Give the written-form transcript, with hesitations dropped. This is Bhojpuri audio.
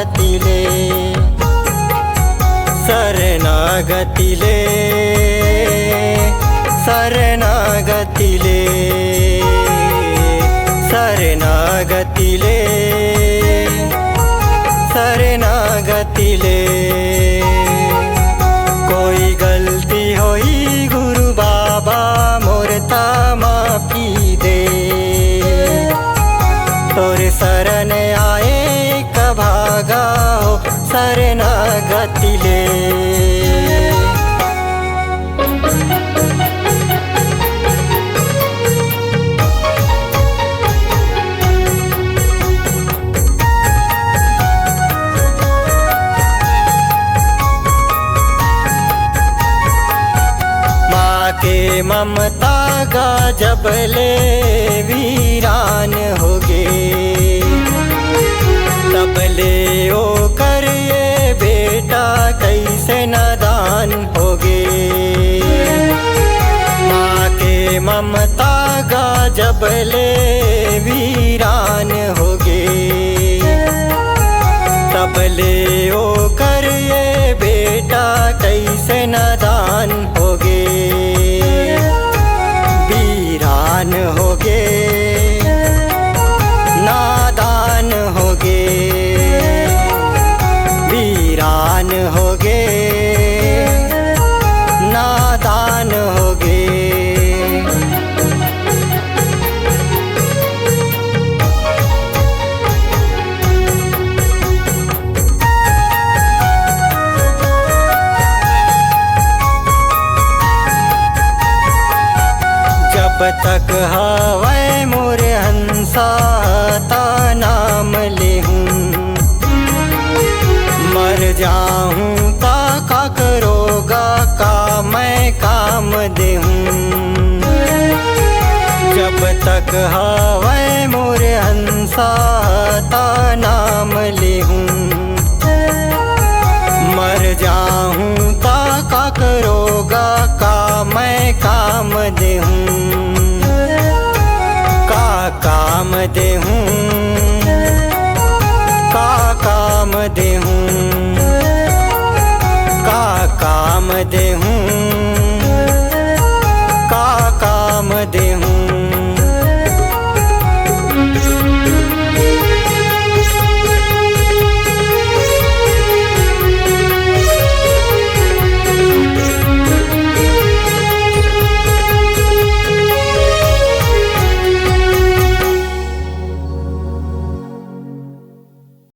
शरणागतिले शरणागतिले शरणागतिले शरणागतिले शरणागतिले कोई गलती होई गुरु बाबा मोरता माफी दे तोरे शरण आए कभागा हो शरणागतिले के ममता गा जबले वीरान होगे तबले ओ कर ये बेटा कैसे नादान होगे। माँ के ममता गा जबले वीरान होगे तबले ओ कर ये बेटा कैसे नादान होगे। वीरान होगे नादान होगे वीरान होगे नादान होगे। जब तक हवै मोरे हंसा ता नाम लेहूं मर जाऊं ता का करोगा का मैं काम देहूं। जब तक हवै मोरे हंसा ता नाम लेहूं मर जाऊं ता का करोगा का मैं काम देहूं। काम देहूं का काम देहूं का काम दे